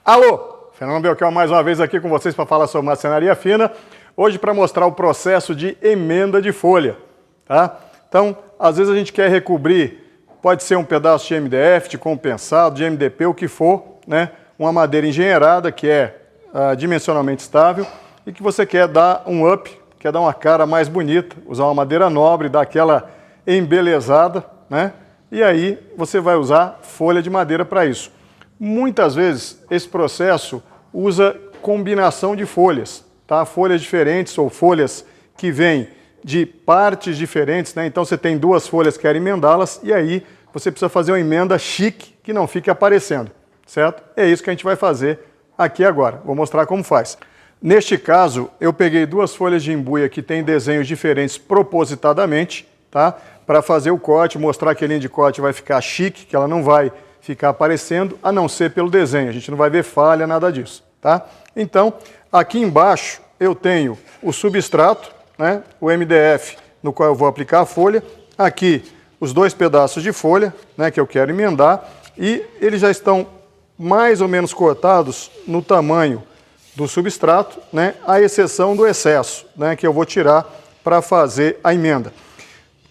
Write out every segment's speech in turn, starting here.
Alô, Fernando Belchior mais uma vez aqui com vocês para falar sobre marcenaria fina. Hoje para mostrar o processo de emenda de folha, tá? Então, às vezes a gente quer recobrir, pode ser um pedaço de MDF, de compensado, de MDP, o que for, né? Uma madeira engenheirada que é dimensionalmente estável e que você quer dar um up, quer dar uma cara mais bonita, usar uma madeira nobre, dar aquela embelezada, né? E aí você vai usar folha de madeira para isso. Muitas vezes esse processo usa combinação de folhas, tá? Folhas diferentes ou folhas que vêm de partes diferentes, né? Então você tem duas folhas que quer emendá-las e aí você precisa fazer uma emenda chique que não fique aparecendo, certo? É isso que a gente vai fazer aqui agora. Vou mostrar como faz. Neste caso, eu peguei duas folhas de embuia que têm desenhos diferentes propositadamente, tá? Para fazer o corte, mostrar que a linha de corte vai ficar chique, que ela não vai ficar aparecendo, a não ser pelo desenho. A gente não vai ver falha, nada disso, tá? Então, aqui embaixo eu tenho o substrato, né? O MDF, no qual eu vou aplicar a folha. Aqui, os dois pedaços de folha, né? Que eu quero emendar. E eles já estão mais ou menos cortados no tamanho do substrato, né? À exceção do excesso, né? Que eu vou tirar para fazer a emenda.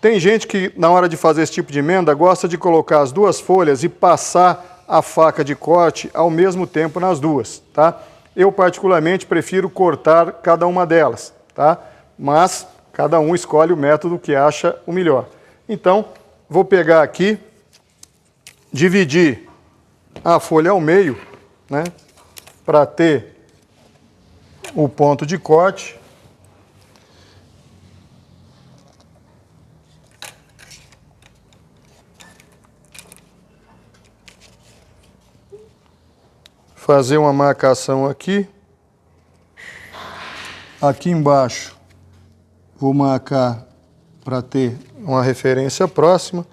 Tem gente que, na hora de fazer esse tipo de emenda, gosta de colocar as duas folhas e passar a faca de corte ao mesmo tempo nas duas, tá? Eu, particularmente, prefiro cortar cada uma delas, tá? Mas cada um escolhe o método que acha o melhor. Então, vou pegar aqui, dividir a folha ao meio, né? Para ter o ponto de corte. Fazer uma marcação aqui. Aqui embaixo vou marcar para ter uma referência próxima.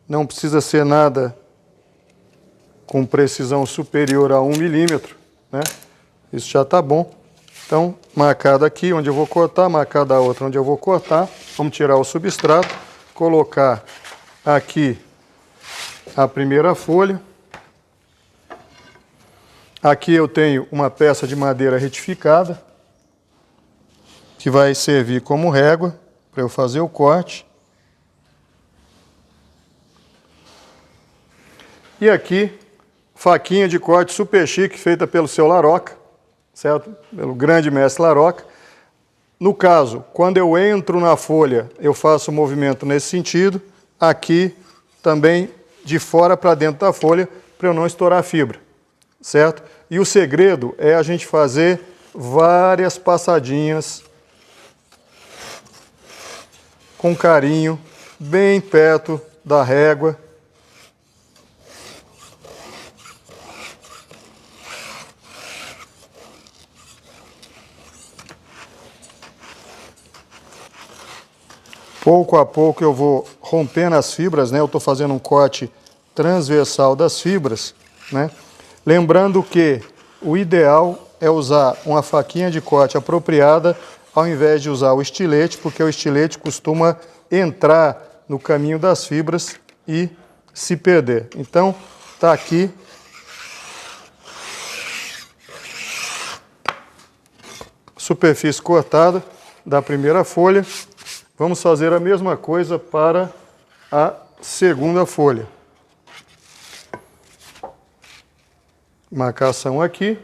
Não precisa ser nada com precisão superior a 1 milímetro, né? Isso já está bom. Então, marcado aqui onde eu vou cortar, marcada a outra onde eu vou cortar. Vamos tirar o substrato, colocar aqui a primeira folha. Aqui eu tenho uma peça de madeira retificada, que vai servir como régua para eu fazer o corte. E aqui, faquinha de corte super chique, feita pelo seu Laroca, certo? Pelo grande mestre Laroca. No caso, quando eu entro na folha, eu faço o movimento nesse sentido. Aqui, também de fora para dentro da folha, para eu não estourar a fibra. Certo? E o segredo é a gente fazer várias passadinhas com carinho, bem perto da régua. Pouco a pouco eu vou rompendo as fibras, né? Eu estou fazendo um corte transversal das fibras, né? Lembrando que o ideal é usar uma faquinha de corte apropriada ao invés de usar o estilete, porque o estilete costuma entrar no caminho das fibras e se perder. Então, tá aqui. Superfície cortada da primeira folha. Vamos fazer a mesma coisa para a segunda folha. Marcação aqui.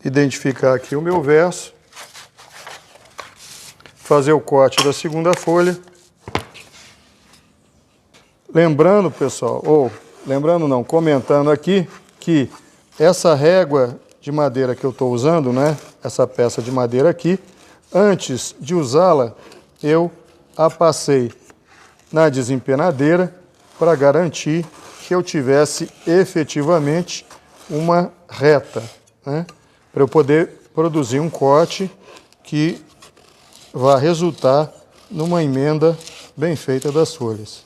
Identificar aqui o meu verso. Fazer o corte da segunda folha. Lembrando, pessoal, lembrando não, comentando aqui, que Essa régua de madeira que eu estou usando, né, essa peça de madeira aqui, antes de usá-la, eu a passei na desempenadeira para garantir que eu tivesse efetivamente uma reta, né, para eu poder produzir um corte que vai resultar numa emenda bem feita das folhas.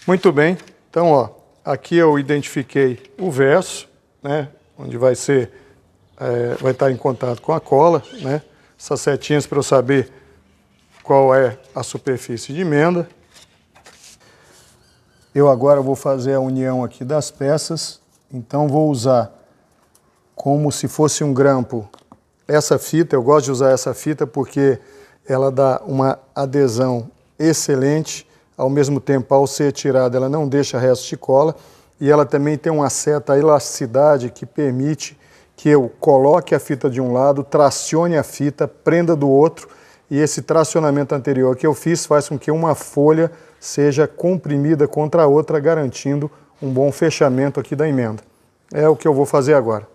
Muito bem, então ó, aqui eu identifiquei o verso, né, onde vai ser, vai estar em contato com a cola, né, essas setinhas para eu saber qual é a superfície de emenda. Eu agora vou fazer a união aqui das peças, então vou usar como se fosse um grampo essa fita. Eu gosto de usar essa fita porque ela dá uma adesão excelente, ao mesmo tempo ao ser tirada ela não deixa resto de cola e ela também tem uma certa elasticidade que permite que eu coloque a fita de um lado, tracione a fita, prenda do outro, e esse tracionamento anterior que eu fiz faz com que uma folha seja comprimida contra a outra, garantindo um bom fechamento aqui da emenda. É o que eu vou fazer agora.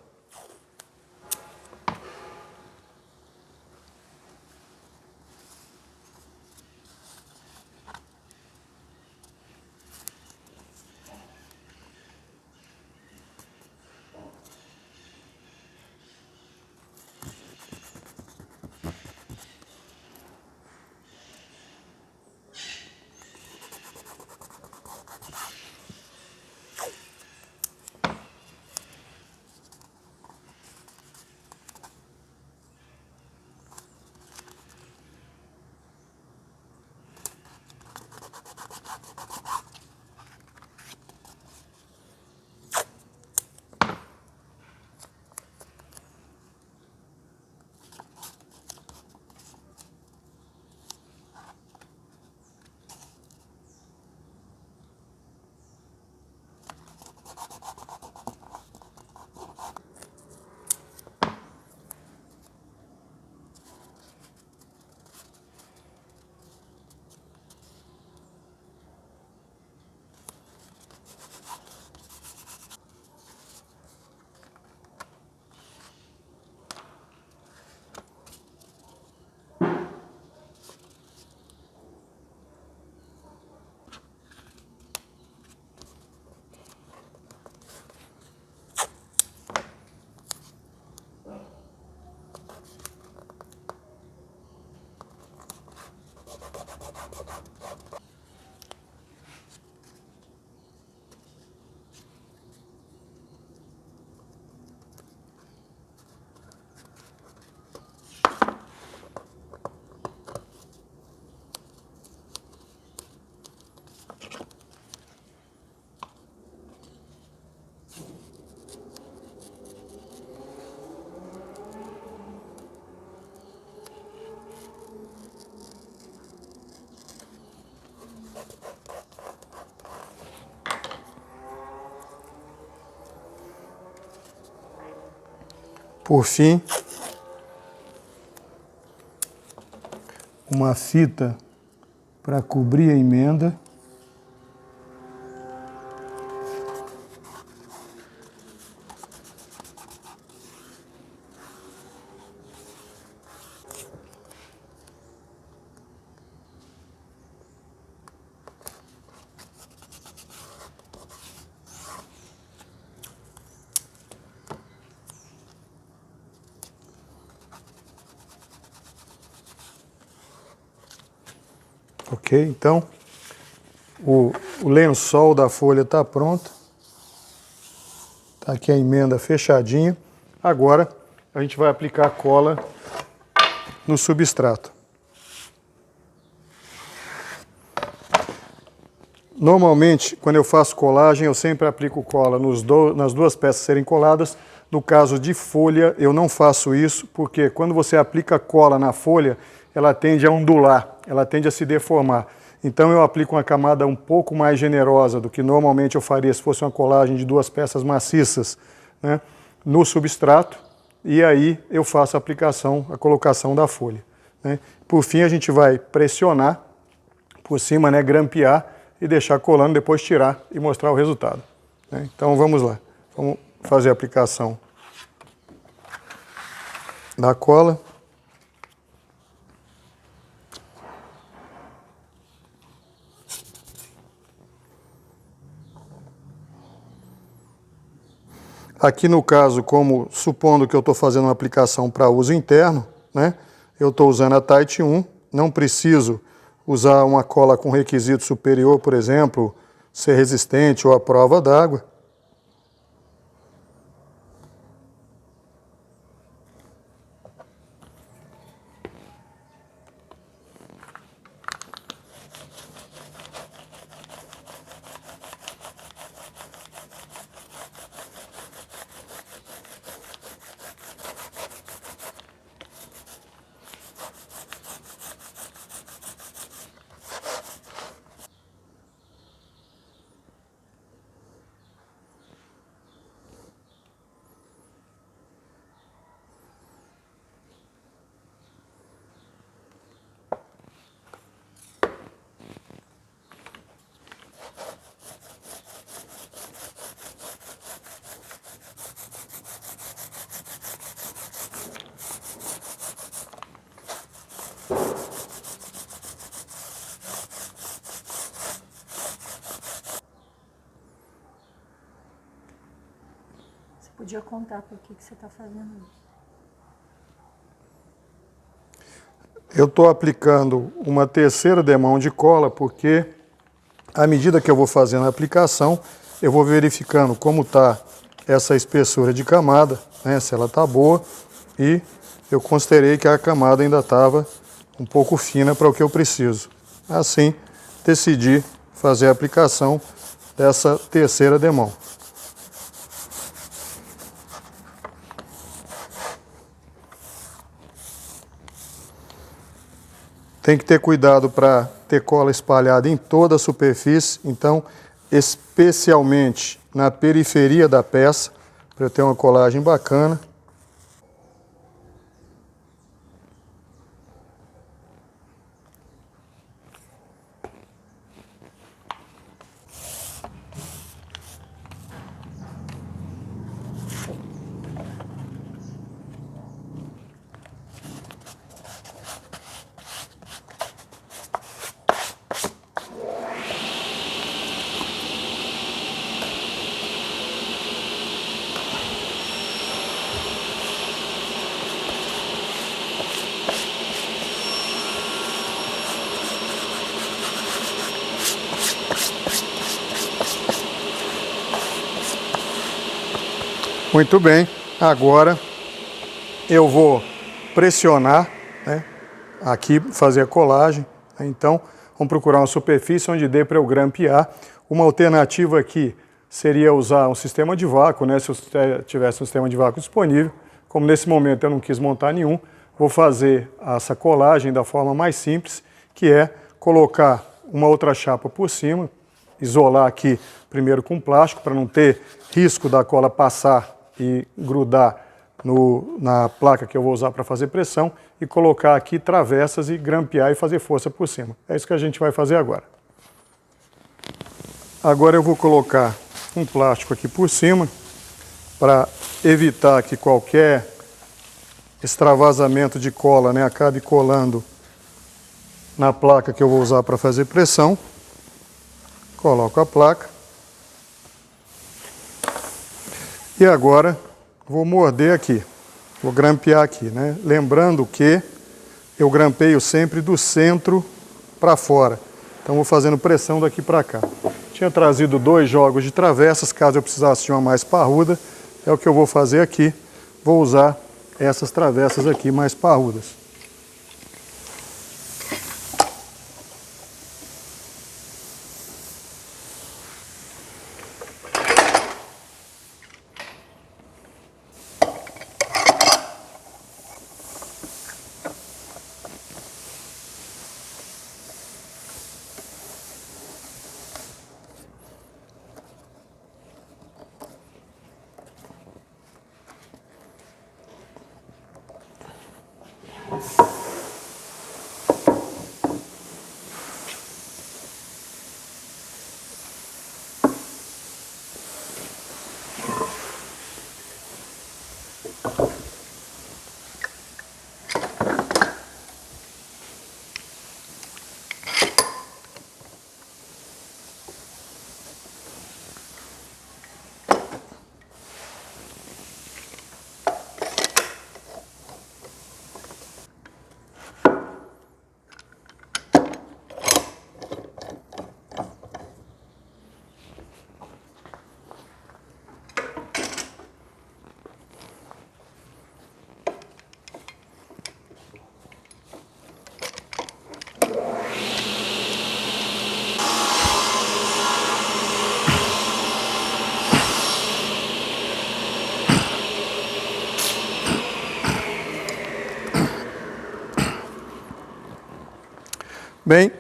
Por fim, uma fita para cobrir a emenda. Ok, então o lençol da folha está pronto. Está aqui a emenda fechadinha. Agora a gente vai aplicar cola no substrato. Normalmente, quando eu faço colagem, eu sempre aplico cola nas duas peças serem coladas. No caso de folha, eu não faço isso, porque quando você aplica cola na folha, ela tende a ondular, ela tende a se deformar. Então eu aplico uma camada um pouco mais generosa do que normalmente eu faria se fosse uma colagem de duas peças maciças, né, no substrato, e aí eu faço a aplicação, a colocação da folha. né? Por fim, a gente vai pressionar por cima, né, grampear e deixar colando, depois tirar e mostrar o resultado, né? Então vamos lá, vamos fazer a aplicação da cola. Aqui no caso, como supondo que eu estou fazendo uma aplicação para uso interno, né, eu estou usando a Tite 1, não preciso usar uma cola com requisito superior, por exemplo, ser resistente ou à prova d'água. Você podia contar por que você está fazendo isso? Eu estou aplicando uma terceira demão de cola porque, à medida que eu vou fazendo a aplicação, eu vou verificando como está essa espessura de camada, né, se ela está boa, e eu considerei que a camada ainda estava um pouco fina para o que eu preciso. Assim, decidi fazer a aplicação dessa terceira demão. Tem que ter cuidado para ter cola espalhada em toda a superfície, então, especialmente na periferia da peça, para eu ter uma colagem bacana. Muito bem, agora eu vou pressionar, né, aqui, fazer a colagem. Então, vamos procurar uma superfície onde dê para eu grampear. Uma alternativa aqui seria usar um sistema de vácuo, né, se eu tivesse um sistema de vácuo disponível. Como nesse momento eu não quis montar nenhum, vou fazer essa colagem da forma mais simples, que é colocar uma outra chapa por cima, isolar aqui primeiro com plástico, para não ter risco da cola passar e grudar na placa que eu vou usar para fazer pressão, e colocar aqui travessas e grampear e fazer força por cima. É isso que a gente vai fazer agora. Agora eu vou colocar um plástico aqui por cima para evitar que qualquer extravasamento de cola, né, acabe colando na placa que eu vou usar para fazer pressão. Coloco a placa. E agora vou morder aqui, vou grampear aqui, né? Lembrando que eu grampeio sempre do centro para fora. Então vou fazendo pressão daqui para cá. Tinha trazido 2 jogos de travessas, caso eu precisasse de uma mais parruda. É o que eu vou fazer aqui. Vou usar essas travessas aqui mais parrudas. Bem,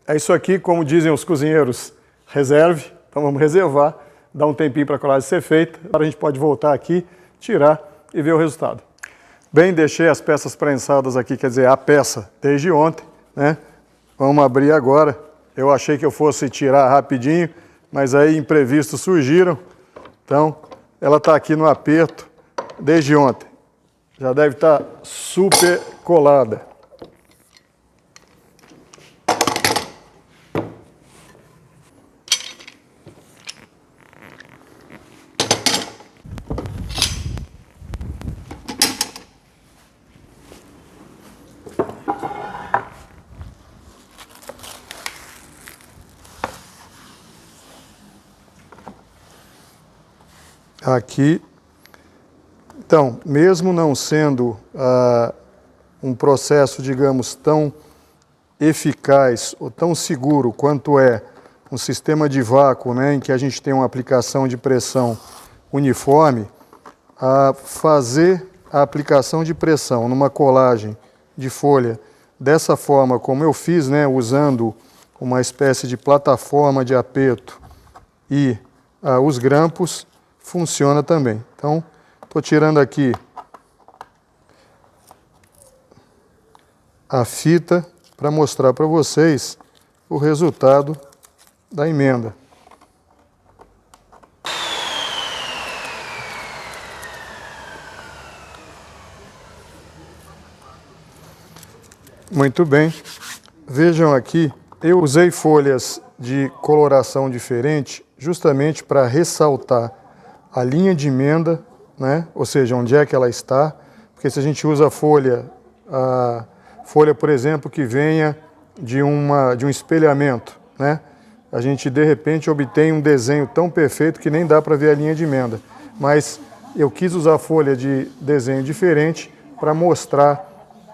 é isso aqui, como dizem os cozinheiros, reserve. Então vamos reservar, dar um tempinho para a colagem ser feita. Agora a gente pode voltar aqui, tirar e ver o resultado. Bem, deixei as peças prensadas aqui, quer dizer, a peça desde ontem, né? Vamos abrir agora. Eu achei que eu fosse tirar rapidinho, mas aí imprevistos surgiram. Então, ela está aqui no aperto desde ontem. Já deve estar super colada. Aqui, então, mesmo não sendo um processo, digamos, tão eficaz ou tão seguro quanto é um sistema de vácuo, né, em que a gente tem uma aplicação de pressão uniforme, fazer a aplicação de pressão numa colagem de folha dessa forma como eu fiz, né, usando uma espécie de plataforma de aperto e os grampos, funciona também. Então, estou tirando aqui a fita para mostrar para vocês o resultado da emenda. Muito bem. Vejam aqui, eu usei folhas de coloração diferente justamente para ressaltar a linha de emenda, né? Ou seja, onde é que ela está, porque se a gente usa a folha, por exemplo, que venha de um espelhamento, né? A gente de repente obtém um desenho tão perfeito que nem dá para ver a linha de emenda. Mas eu quis usar folha de desenho diferente para mostrar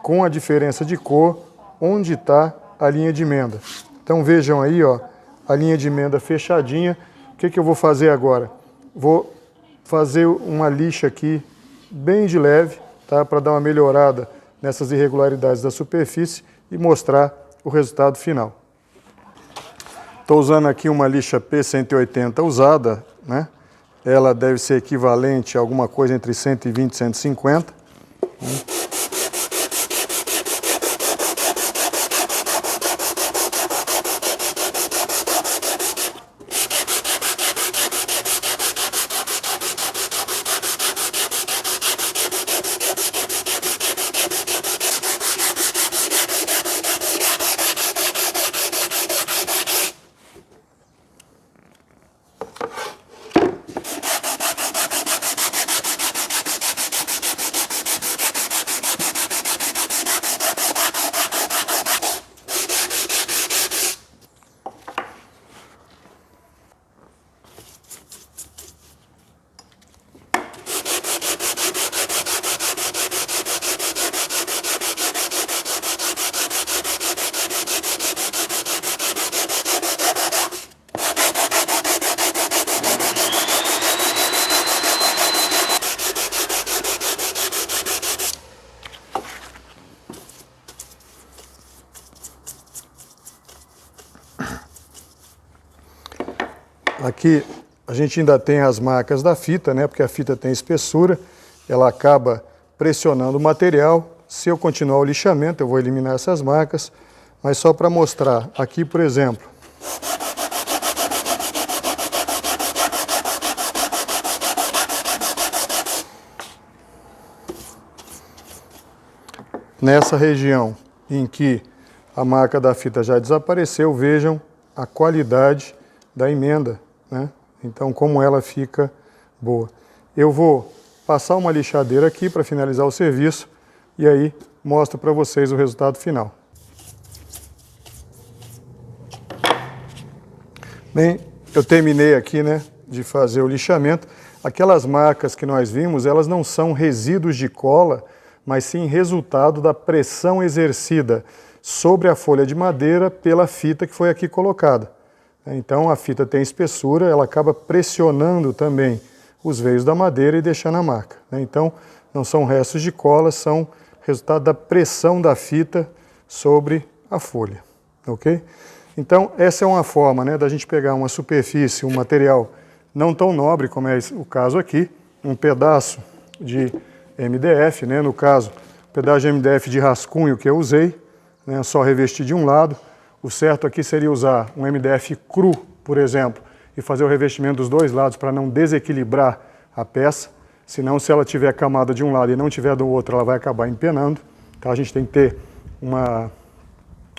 com a diferença de cor onde está a linha de emenda. Então vejam aí, ó, a linha de emenda fechadinha. O que eu vou fazer agora? Vou fazer uma lixa aqui bem de leve, tá? Para dar uma melhorada nessas irregularidades da superfície e mostrar o resultado final. Estou usando aqui uma lixa P180 usada, né? Ela deve ser equivalente a alguma coisa entre 120 e 150. Aqui a gente ainda tem as marcas da fita, né? Porque a fita tem espessura, ela acaba pressionando o material. Se eu continuar o lixamento, eu vou eliminar essas marcas, mas só para mostrar, aqui por exemplo, nessa região em que a marca da fita já desapareceu, vejam a qualidade da emenda, né? Então, como ela fica boa. Eu vou passar uma lixadeira aqui para finalizar o serviço e aí mostro para vocês o resultado final. Bem, eu terminei aqui, né, de fazer o lixamento. Aquelas marcas que nós vimos, elas não são resíduos de cola, mas sim resultado da pressão exercida sobre a folha de madeira pela fita que foi aqui colocada. Então a fita tem espessura, ela acaba pressionando também os veios da madeira e deixando a marca. Então não são restos de cola, são resultado da pressão da fita sobre a folha. ok? Então, essa é uma forma, né, da gente pegar uma superfície, um material não tão nobre, como é o caso aqui, um pedaço de MDF, né, no caso, um pedaço de MDF de rascunho que eu usei, né, só revestir de um lado. O certo aqui seria usar um MDF cru, por exemplo, e fazer o revestimento dos dois lados para não desequilibrar a peça. Senão, se ela tiver camada de um lado e não tiver do outro, ela vai acabar empenando. Então, a gente tem que ter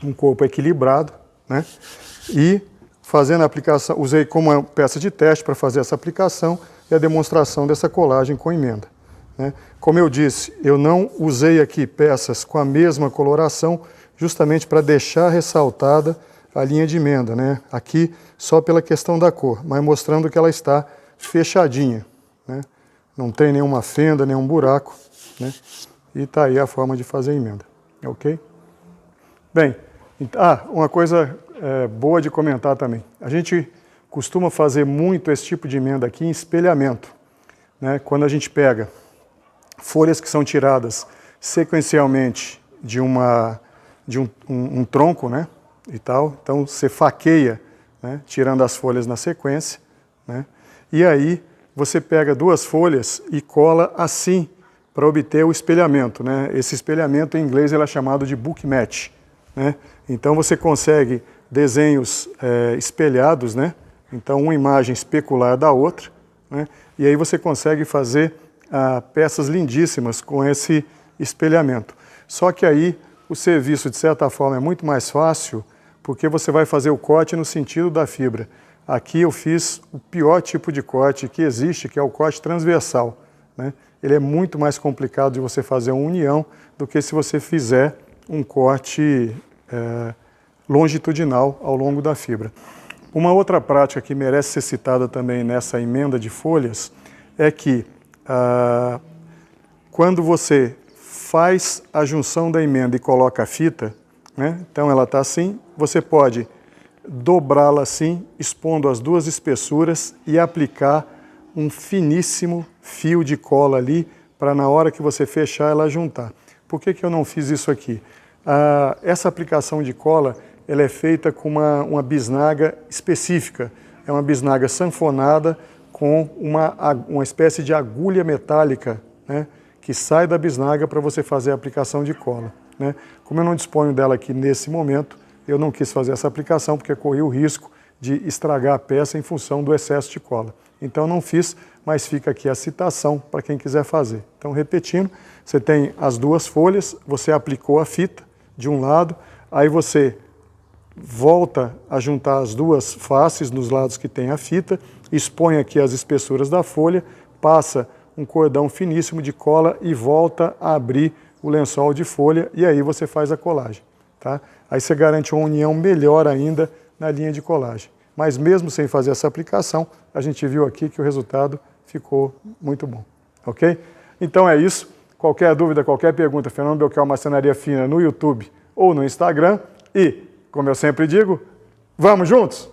um corpo equilibrado, né? E fazendo a aplicação, usei como uma peça de teste para fazer essa aplicação e a demonstração dessa colagem com emenda, né? Como eu disse, eu não usei aqui peças com a mesma coloração, justamente para deixar ressaltada a linha de emenda, né? Aqui só pela questão da cor, mas mostrando que ela está fechadinha, né? Não tem nenhuma fenda, nenhum buraco, né? E está aí a forma de fazer a emenda, ok? Bem, uma coisa boa de comentar também. A gente costuma fazer muito esse tipo de emenda aqui em espelhamento, né? Quando a gente pega folhas que são tiradas sequencialmente de um tronco, né? E tal, então você faqueia, né? Tirando as folhas na sequência, né? E aí você pega duas folhas e cola assim para obter o espelhamento, né? Esse espelhamento em inglês ele é chamado de book match, né? Então você consegue desenhos espelhados, né? Então uma imagem especular da outra, né? E aí você consegue fazer peças lindíssimas com esse espelhamento. Só que aí o serviço, de certa forma, é muito mais fácil, porque você vai fazer o corte no sentido da fibra. Aqui eu fiz o pior tipo de corte que existe, que é o corte transversal, né? Ele é muito mais complicado de você fazer uma união do que se você fizer um corte longitudinal ao longo da fibra. Uma outra prática que merece ser citada também nessa emenda de folhas é que quando você faz a junção da emenda e coloca a fita, né, então ela está assim, você pode dobrá-la assim, expondo as duas espessuras e aplicar um finíssimo fio de cola ali para na hora que você fechar ela juntar. Por que eu não fiz isso aqui? Essa aplicação de cola ela é feita com uma bisnaga específica. É uma bisnaga sanfonada com uma espécie de agulha metálica, né, que sai da bisnaga para você fazer a aplicação de cola, né? Como eu não disponho dela aqui nesse momento, eu não quis fazer essa aplicação porque corri o risco de estragar a peça em função do excesso de cola. Então não fiz, mas fica aqui a citação para quem quiser fazer. Então repetindo, você tem as duas folhas, você aplicou a fita de um lado, aí você volta a juntar as duas faces nos lados que tem a fita, expõe aqui as espessuras da folha, passa um cordão finíssimo de cola e volta a abrir o lençol de folha e aí você faz a colagem, tá? Aí você garante uma união melhor ainda na linha de colagem. Mas mesmo sem fazer essa aplicação, a gente viu aqui que o resultado ficou muito bom, ok? Então é isso. Qualquer dúvida, qualquer pergunta, Fernando Belchior Marcenaria Fina no YouTube ou no Instagram. E, como eu sempre digo, vamos juntos?